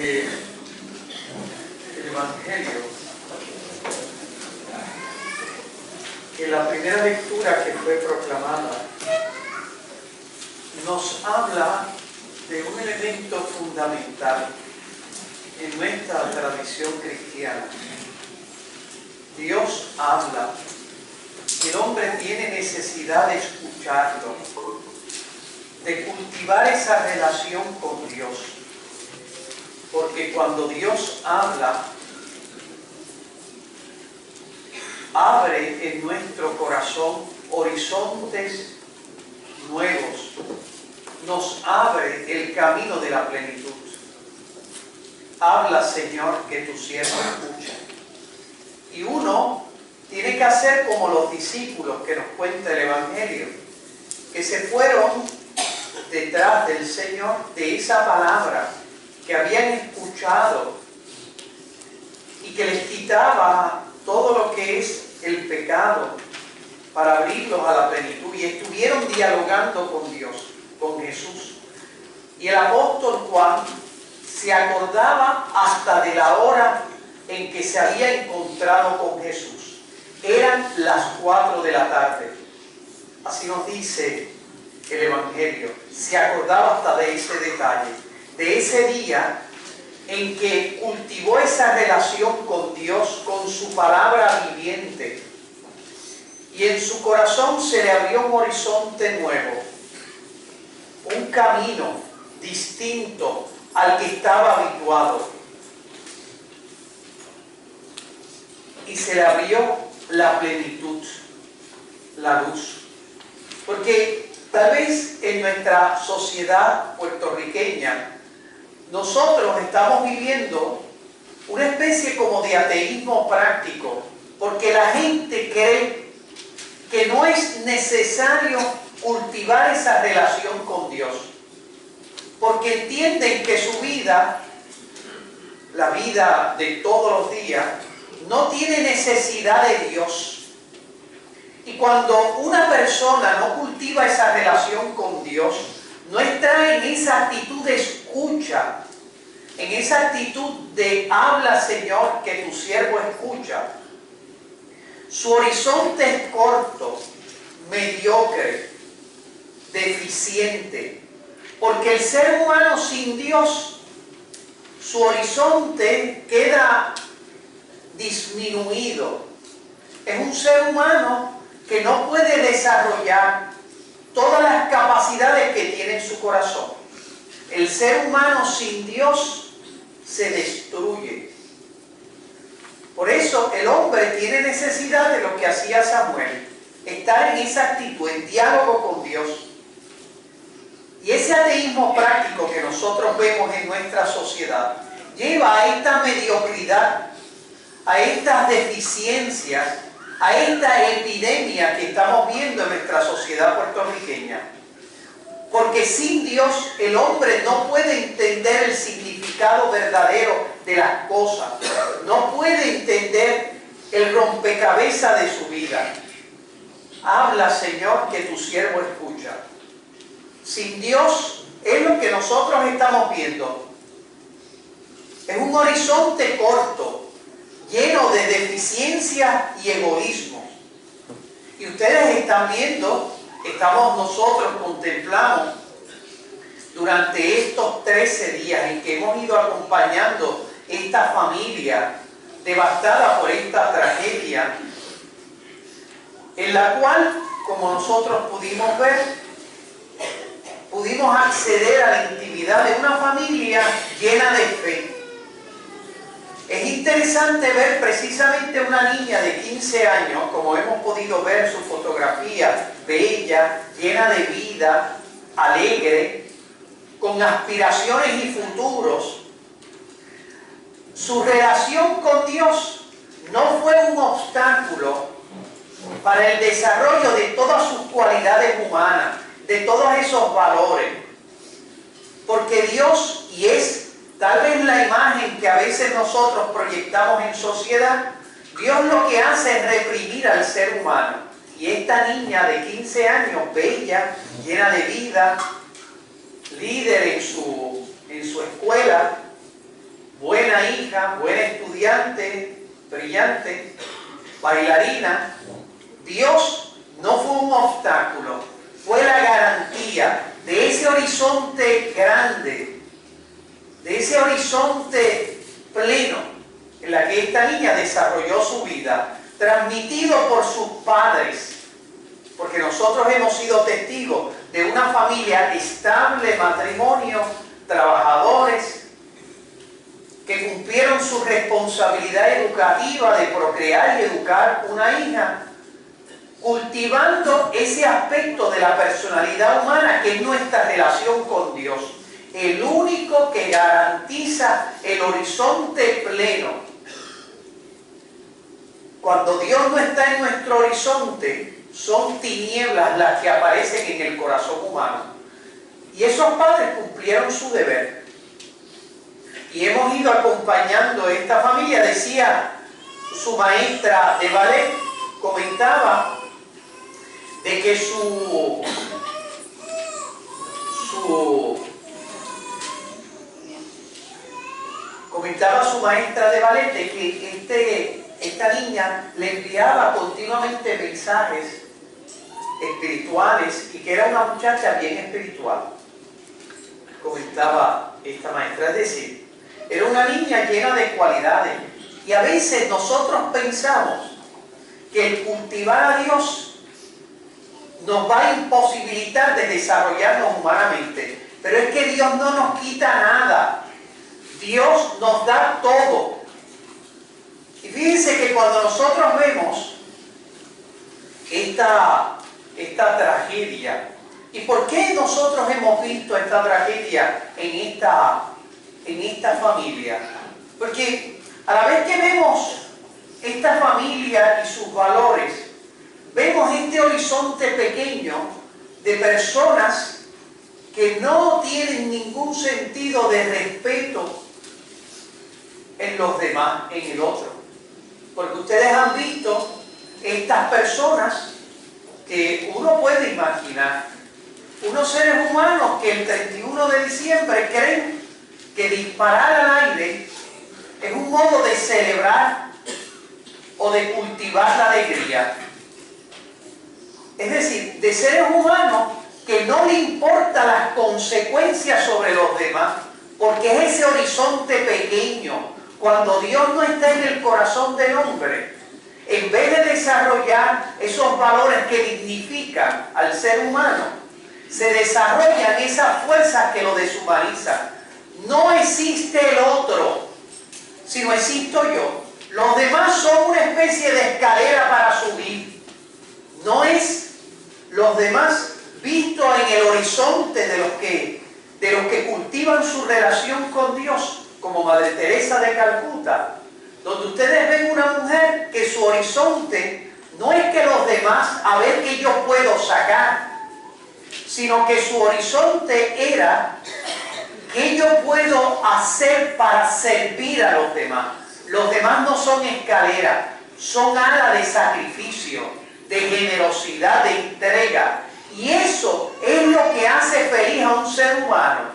el Evangelio, en la primera lectura que fue proclamada, nos habla de un elemento fundamental en nuestra tradición cristiana. Dios habla, el hombre tiene necesidad de escucharlo, de cultivar esa relación con Dios. Porque cuando Dios habla, abre en nuestro corazón horizontes nuevos, nos abre el camino de la plenitud. Habla, Señor, que tu siervo escucha. Y uno tiene que hacer como los discípulos que nos cuenta el Evangelio, que se fueron detrás del Señor, de esa palabra que habían escuchado y que les quitaba todo lo que es el pecado para abrirlos a la plenitud, y estuvieron dialogando con Dios, con Jesús. Y el apóstol Juan se acordaba hasta de la hora en que se había encontrado con Jesús. Eran las 4 de la tarde. Así nos dice el Evangelio. Se acordaba hasta de ese detalle, de ese día en que cultivó esa relación con Dios, con su palabra viviente. Y en su corazón se le abrió un horizonte nuevo, un camino distinto al que estaba habituado. Y se le abrió la plenitud, la luz. Porque tal vez en nuestra sociedad puertorriqueña nosotros estamos viviendo una especie como de ateísmo práctico, porque la gente cree que no es necesario cultivar esa relación con Dios, porque entienden que su vida, la vida de todos los días, no tiene necesidad de Dios. Y cuando una persona no cultiva esa relación con Dios, no está en esa actitud de escucha, en esa actitud de habla, Señor, que tu siervo escucha, su horizonte es corto, mediocre, deficiente, porque el ser humano sin Dios, su horizonte queda disminuido. Es un ser humano que no puede desarrollar todas las capacidades que tiene en su corazón. El ser humano sin Dios se destruye. Por eso el hombre tiene necesidad de lo que hacía Samuel, estar en esa actitud, en diálogo con Dios. Y ese ateísmo práctico que nosotros vemos en nuestra sociedad lleva a esta mediocridad, a estas deficiencias, a esta epidemia que estamos viendo en nuestra sociedad puertorriqueña. Porque sin Dios el hombre no puede entender el significado verdadero de las cosas, no puede entender el rompecabezas de su vida. Habla, Señor, que tu siervo escucha. Sin Dios es lo que nosotros estamos viendo. Es un horizonte corto, lleno de deficiencias y egoísmo. Y ustedes están viendo, contemplamos durante estos 13 días en que hemos ido acompañando esta familia devastada por esta tragedia, en la cual, como nosotros pudimos ver, pudimos acceder a la intimidad de una familia llena de fe. Es interesante ver precisamente una niña de 15 años, como hemos podido ver su fotografía, bella, llena de vida, alegre, con aspiraciones y futuros. Su relación con Dios no fue un obstáculo para el desarrollo de todas sus cualidades humanas, de todos esos valores. Porque Dios, y es tal vez la imagen que a veces nosotros proyectamos en sociedad, Dios lo que hace es reprimir al ser humano. Y esta niña de 15 años, bella, llena de vida, líder en su escuela, buena hija, buena estudiante, brillante, bailarina. Dios no fue un obstáculo, fue la garantía de ese horizonte grande, de ese horizonte pleno en la que esta niña desarrolló su vida, transmitido por sus padres, porque nosotros hemos sido testigos de una familia estable, matrimonio, trabajadores, que cumplieron su responsabilidad educativa de procrear y educar una hija, cultivando ese aspecto de la personalidad humana que es nuestra relación con Dios, el único que garantiza el horizonte pleno. Cuando Dios no está en nuestro horizonte, son tinieblas las que aparecen en el corazón humano. Y esos padres cumplieron su deber. Y hemos ido acompañando a esta familia. Decía su maestra de ballet, comentaba de que comentaba su maestra de ballet de que esta niña le enviaba continuamente mensajes espirituales y que era una muchacha bien espiritual. Comentaba esta maestra, es decir, era una niña llena de cualidades. Y a veces nosotros pensamos que el cultivar a Dios nos va a imposibilitar de desarrollarnos humanamente. Pero es que Dios no nos quita nada. Dios nos da todo. Y fíjense que cuando nosotros vemos esta tragedia, ¿y por qué nosotros hemos visto esta tragedia en esta familia? Porque a la vez que vemos esta familia y sus valores, vemos este horizonte pequeño de personas que no tienen ningún sentido de respeto en los demás, en el otro. Porque ustedes han visto estas personas que uno puede imaginar, unos seres humanos que el 31 de diciembre creen que disparar al aire es un modo de celebrar o de cultivar la alegría. Es decir, de seres humanos que no le importan las consecuencias sobre los demás, porque es ese horizonte pequeño. Cuando Dios no está en el corazón del hombre, en vez de desarrollar esos valores que dignifican al ser humano, se desarrollan esas fuerzas que lo deshumanizan. No existe el otro, sino existo yo. Los demás son una especie de escalera para subir. No es los demás visto en el horizonte de los que cultivan su relación con Dios, como Madre Teresa de Calcuta, donde ustedes ven una mujer que su horizonte no es que los demás, a ver qué yo puedo sacar, sino que su horizonte era qué yo puedo hacer para servir a los demás. Los demás no son escaleras, son alas de sacrificio, de generosidad, de entrega. Y eso es lo que hace feliz a un ser humano.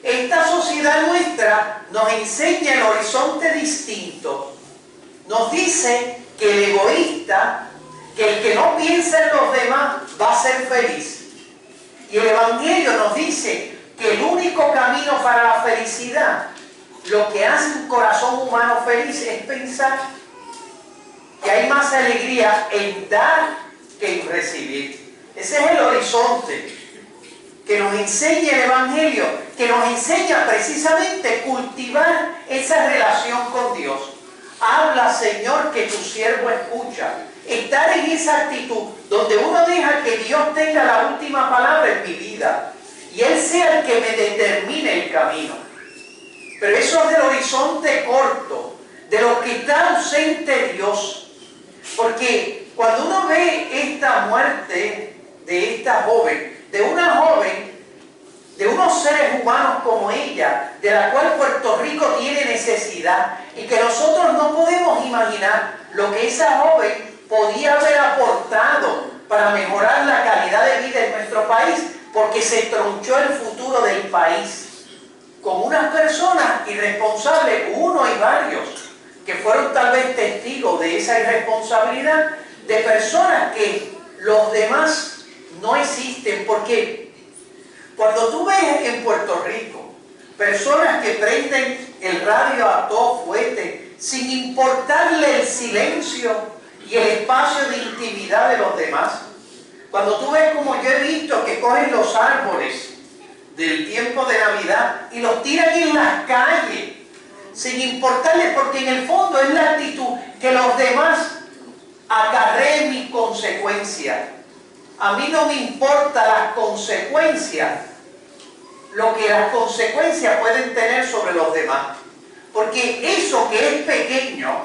Esta sociedad nuestra nos enseña el horizonte distinto. Nos dice que el egoísta, que el que no piensa en los demás, va a ser feliz. Y el Evangelio nos dice que el único camino para la felicidad, lo que hace un corazón humano feliz, es pensar que hay más alegría en dar que en recibir. Ese es el horizonte que nos enseña el Evangelio, que nos enseña precisamente cultivar esa relación con Dios. Habla, Señor, que tu siervo escucha. Estar en esa actitud donde uno deja que Dios tenga la última palabra en mi vida y Él sea el que me determine el camino. Pero eso es del horizonte corto, de lo que está ausente Dios. Porque cuando uno ve esta muerte de esta joven, de una joven, de unos seres humanos como ella, de la cual Puerto Rico tiene necesidad, y que nosotros no podemos imaginar lo que esa joven podía haber aportado para mejorar la calidad de vida en nuestro país, porque se tronchó el futuro del país como unas personas irresponsables, uno y varios, que fueron tal vez testigos de esa irresponsabilidad, de personas que los demás no existen. Porque cuando tú ves en Puerto Rico personas que prenden el radio a todo fuerte, sin importarle el silencio y el espacio de intimidad de los demás, cuando tú ves, como yo he visto, que cogen los árboles del tiempo de Navidad y los tiran en las calles, sin importarle, porque en el fondo es la actitud que los demás acarreen mis consecuencias. A mí no me importa las consecuencias, lo que las consecuencias pueden tener sobre los demás. Porque eso que es pequeño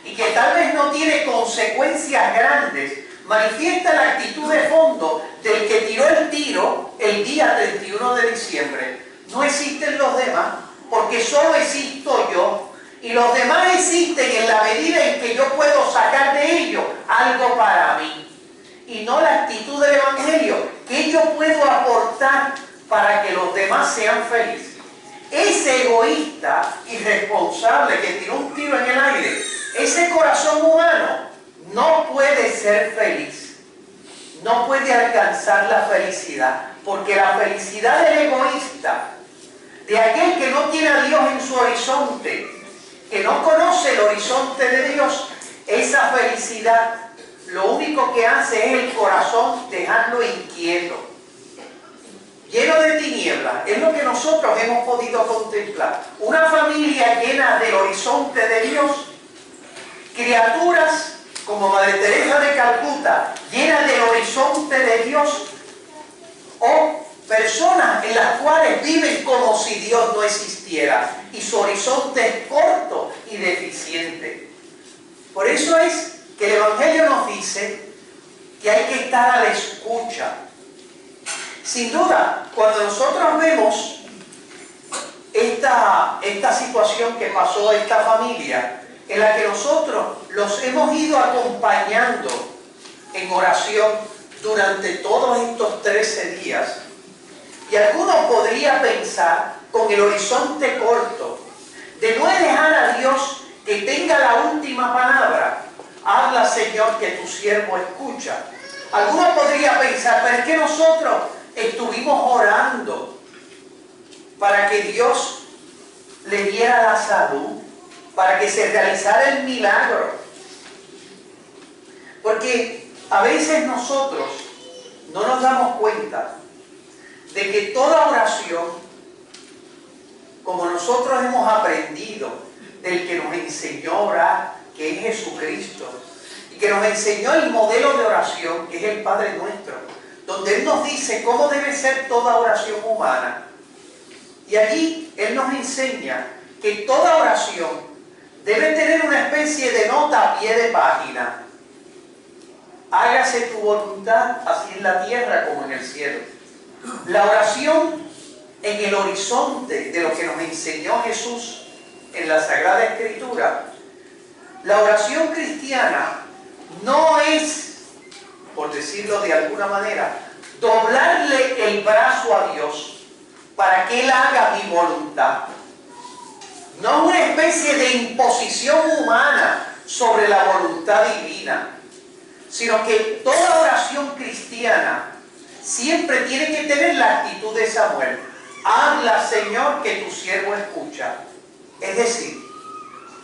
y que tal vez no tiene consecuencias grandes, manifiesta la actitud de fondo del que tiró el tiro el día 31 de diciembre. No existen los demás, porque solo existo yo. Y los demás existen en la medida en que yo puedo sacar de ellos algo para mí. Y no la actitud del Evangelio, que yo puedo aportar para que los demás sean felices. Ese egoísta, irresponsable, que tiró un tiro en el aire, ese corazón humano no puede ser feliz, no puede alcanzar la felicidad, porque la felicidad del egoísta, de aquel que no tiene a Dios en su horizonte, que no conoce el horizonte de Dios, esa felicidad lo único que hace es el corazón dejarlo inquieto, lleno de tinieblas. Es lo que nosotros hemos podido contemplar. Una familia llena del horizonte de Dios, criaturas como Madre Teresa de Calcuta, llenas del horizonte de Dios, o personas en las cuales viven como si Dios no existiera y su horizonte es corto y deficiente. Por eso es que el Evangelio nos dice que hay que estar a la escucha. Sin duda, cuando nosotros vemos esta situación que pasó a esta familia, en la que nosotros los hemos ido acompañando en oración durante todos estos 13 días, y alguno podría pensar, con el horizonte corto, de no dejar a Dios que tenga la última palabra. Habla, Señor, que tu siervo escucha. Alguno podría pensar, pero es que nosotros estuvimos orando para que Dios le diera la salud, para que se realizara el milagro. Porque a veces nosotros no nos damos cuenta de que toda oración, como nosotros hemos aprendido del que nos enseñó a orar, que es Jesucristo, y que nos enseñó el modelo de oración, que es el Padre Nuestro, donde Él nos dice cómo debe ser toda oración humana. Y allí Él nos enseña que toda oración debe tener una especie de nota a pie de página. Hágase tu voluntad, así en la tierra como en el cielo. La oración en el horizonte de lo que nos enseñó Jesús en la Sagrada Escritura, la oración cristiana no es, por decirlo de alguna manera, doblarle el brazo a Dios para que Él haga mi voluntad. No es una especie de imposición humana sobre la voluntad divina, sino que toda oración cristiana siempre tiene que tener la actitud de Samuel. Habla, Señor, que tu siervo escucha. Es decir,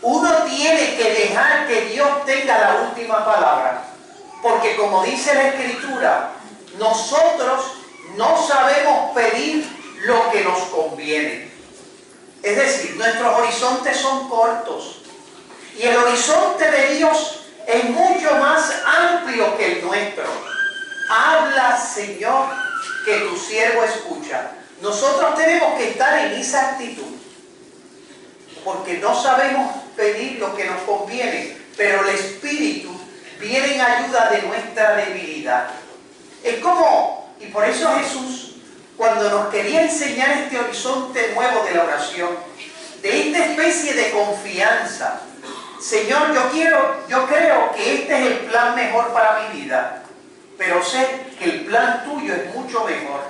uno tiene que dejar que Dios tenga la última palabra, porque como dice la Escritura, nosotros no sabemos pedir lo que nos conviene. Es decir, nuestros horizontes son cortos y el horizonte de Dios es mucho más amplio que el nuestro. Habla, Señor, que tu siervo escucha. Nosotros tenemos que estar en esa actitud, porque no sabemos pedir lo que nos conviene, pero el Espíritu viene en ayuda de nuestra debilidad. Es como, y por eso Jesús, cuando nos quería enseñar este horizonte nuevo de la oración, de esta especie de confianza, Señor, yo creo que este es el plan mejor para mi vida, pero sé que el plan tuyo es mucho mejor.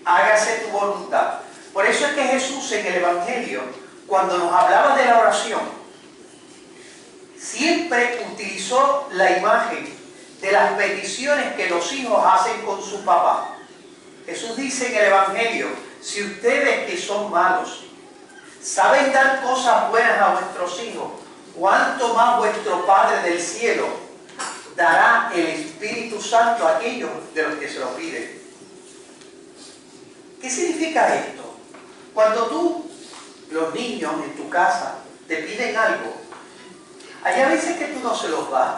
Hágase tu voluntad. Por eso es que Jesús en el Evangelio, cuando nos hablaba de la oración, siempre utilizó la imagen de las peticiones que los hijos hacen con su papá. Jesús dice en el Evangelio, si ustedes que son malos saben dar cosas buenas a vuestros hijos, ¿cuánto más vuestro Padre del cielo dará el Espíritu Santo a aquellos de los que se lo piden? ¿Qué significa esto? Cuando tú, los niños en tu casa, te piden algo, hay a veces que tú no se los das.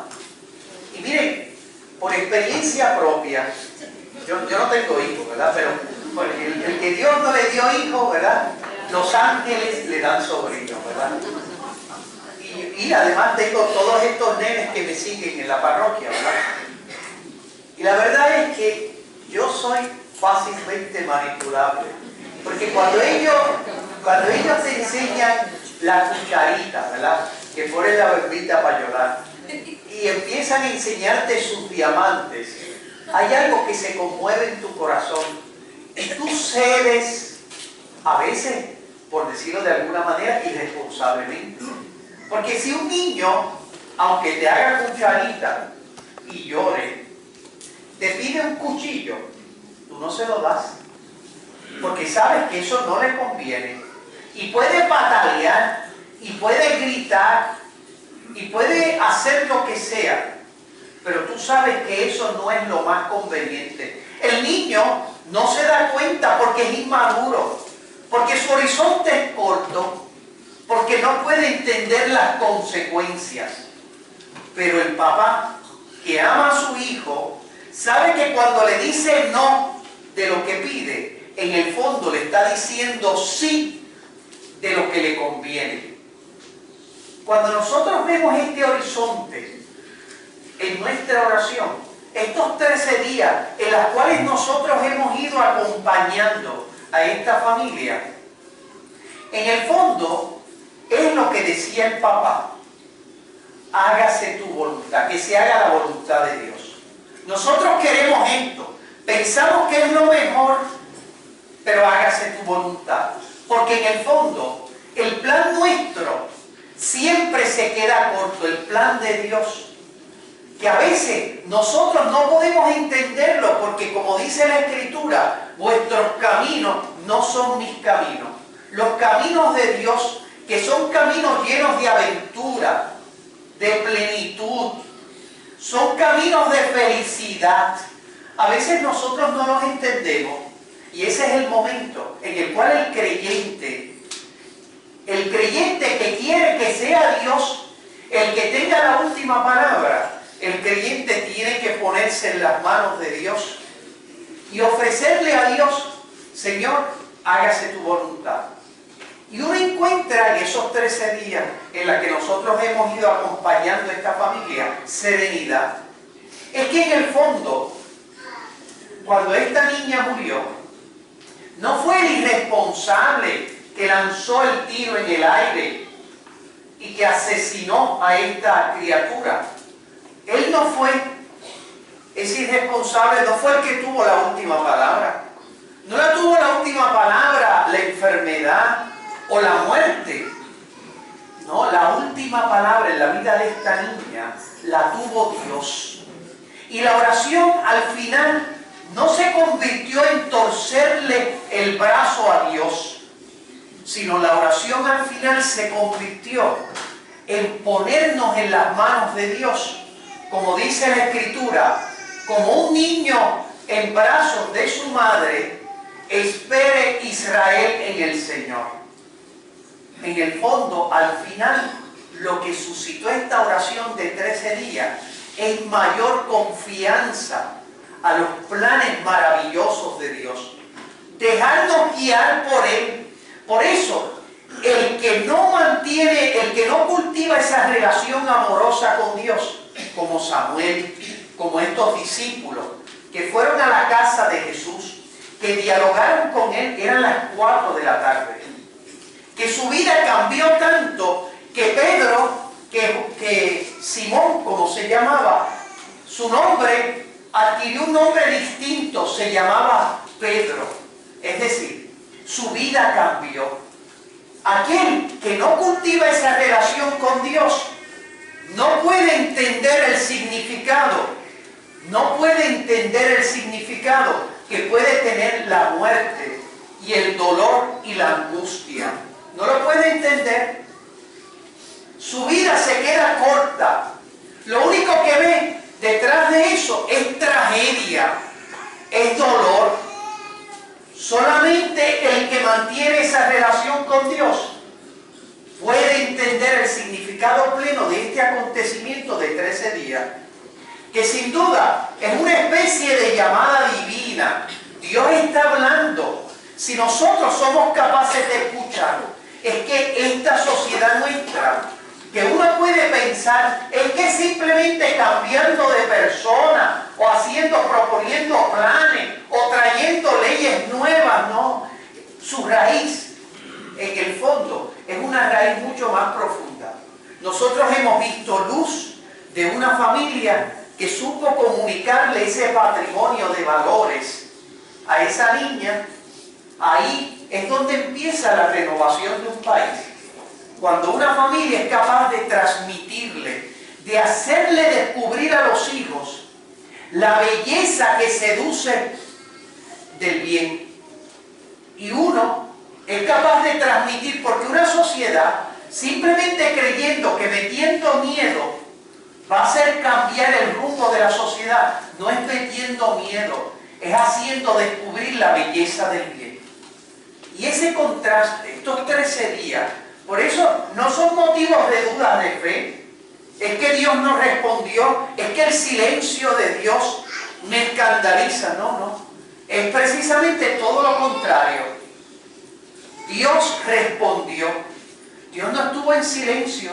Y miren, por experiencia propia, yo no tengo hijos, ¿verdad? Pero el que Dios no le dio hijos, ¿verdad? Los ángeles le dan sobrinos, ¿verdad? Y además tengo todos estos nenes que me siguen en la parroquia, ¿verdad? Y la verdad es que yo soy fácilmente manipulable. Porque cuando ellos te enseñan la cucharita, ¿verdad? Que ponen la barbita para llorar, y empiezan a enseñarte sus diamantes, hay algo que se conmueve en tu corazón. Y tú cedes, a veces, por decirlo de alguna manera, irresponsablemente. Porque si un niño, aunque te haga cucharita y llore, te pide un cuchillo, tú no se lo das. Porque sabes que eso no le conviene. Y puede patalear, y puede gritar, y puede hacer lo que sea. Pero tú sabes que eso no es lo más conveniente. El niño no se da cuenta porque es inmaduro, porque su horizonte es corto, porque no puede entender las consecuencias. Pero el papá, que ama a su hijo, sabe que cuando le dice no de lo que pide, en el fondo le está diciendo sí de lo que le conviene. Cuando nosotros vemos este horizonte en nuestra oración, estos 13 días en los cuales nosotros hemos ido acompañando a esta familia, en el fondo es lo que decía el papá: hágase tu voluntad, que se haga la voluntad de Dios. Nosotros queremos esto, pensamos que es lo mejor, pero hágase tu voluntad. Porque en el fondo, el plan nuestro siempre se queda corto, el plan de Dios. Que a veces nosotros no podemos entenderlo, porque como dice la Escritura, vuestros caminos no son mis caminos. Los caminos de Dios, que son caminos llenos de aventura, de plenitud, son caminos de felicidad. A veces nosotros no los entendemos, y ese es el momento en el cual el creyente que quiere que sea Dios el que tenga la última palabra, el creyente tiene que ponerse en las manos de Dios y ofrecerle a Dios: Señor, hágase tu voluntad. Y uno encuentra en esos 13 días en los que nosotros hemos ido acompañando a esta familia serenidad. Es que en el fondo, cuando esta niña murió, no fue el irresponsable que lanzó el tiro en el aire y que asesinó a esta criatura. Él no fue, ese irresponsable no fue el que tuvo la última palabra. No la tuvo la última palabra la enfermedad o la muerte. No, la última palabra en la vida de esta niña la tuvo Dios. Y la oración al final no se convirtió en torcerle el brazo a Dios, sino la oración al final se convirtió en ponernos en las manos de Dios. Como dice la Escritura, como un niño en brazos de su madre, espere Israel en el Señor. En el fondo, al final, lo que suscitó esta oración de 13 días es mayor confianza a los planes maravillosos de Dios. Dejarnos guiar por Él. Por eso, el que no cultiva esa relación amorosa con Dios, como Samuel, como estos discípulos que fueron a la casa de Jesús, que dialogaron con Él, eran las 4 de la tarde, que su vida cambió tanto que Pedro, que Simón, como se llamaba, su nombre adquirió un nombre distinto, se llamaba Pedro. Es decir, su vida vida cambió. Aquel que no cultiva esa relación con Dios no puede entender el significado, que puede tener la muerte y el dolor y la angustia. No lo puede entender. Su vida se queda corta. Lo único que ve detrás de eso es tragedia, es dolor. Solamente el que mantiene esa relación con Dios puede entender el significado pleno de este acontecimiento de 13 días, que sin duda es una especie de llamada divina. Dios está hablando. Si nosotros somos capaces de escucharlo, es que esta sociedad nuestra, que uno puede pensar, es que simplemente cambiando de persona, o proponiendo planes, o trayendo leyes nuevas, no. Su raíz, en el fondo, es una raíz mucho más profunda. Nosotros hemos visto luz de una familia que supo comunicarle ese patrimonio de valores a esa niña. Ahí es donde empieza la renovación de un país. Cuando una familia es capaz de transmitirle, de hacerle descubrir a los hijos la belleza que seduce del bien. Y uno es capaz de transmitir, porque una sociedad, simplemente creyendo que metiendo miedo va a hacer cambiar el rumbo de la sociedad, no es metiendo miedo, es haciendo descubrir la belleza del bien. Y ese contraste, estos 13 días, por eso no son motivos de duda de fe. Es que Dios no respondió, es que el silencio de Dios me escandaliza. No. Es precisamente todo lo contrario. Dios respondió. Dios no estuvo en silencio.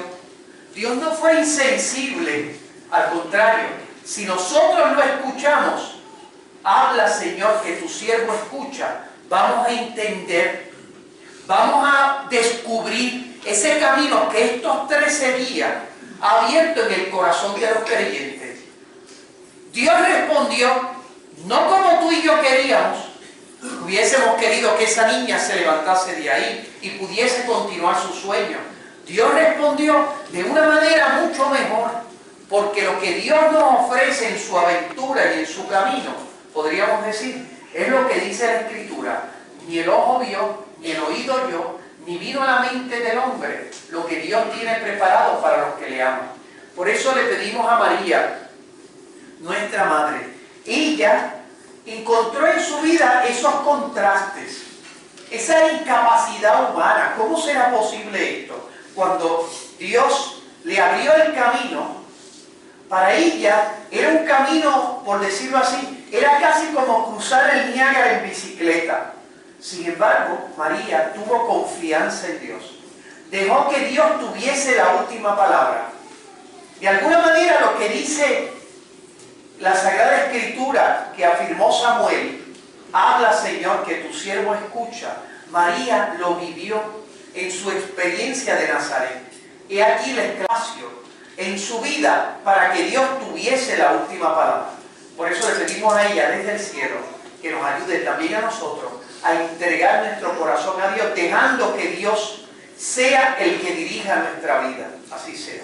Dios no fue insensible. Al contrario, si nosotros lo escuchamos, habla, Señor, que tu siervo escucha, vamos a entender, vamos a descubrir ese camino que estos 13 días ha abierto en el corazón de los creyentes. Dios respondió, no como tú y yo queríamos. Hubiésemos querido que esa niña se levantase de ahí y pudiese continuar su sueño. Dios respondió de una manera mucho mejor, porque lo que Dios nos ofrece en su aventura y en su camino, podríamos decir, es lo que dice la Escritura: ni el ojo vio, ni el oído oyó, ni vino a la mente del hombre lo que Dios tiene preparado para los que le aman. Por eso le pedimos a María, nuestra madre. Ella encontró en su vida esos contrastes, esa incapacidad humana. ¿Cómo será posible esto? Cuando Dios le abrió el camino, para ella era un camino, por decirlo así, era casi como cruzar el Niágara en bicicleta. Sin embargo, María tuvo confianza en Dios. Dejó que Dios tuviese la última palabra. De alguna manera, lo que dice la Sagrada Escritura que afirmó Samuel, habla, Señor, que tu siervo escucha. María lo vivió en su experiencia de Nazaret. He aquí el espacio en su vida para que Dios tuviese la última palabra. Por eso le pedimos a ella desde el cielo que nos ayude también a nosotros a entregar nuestro corazón a Dios, dejando que Dios sea el que dirija nuestra vida. Así sea.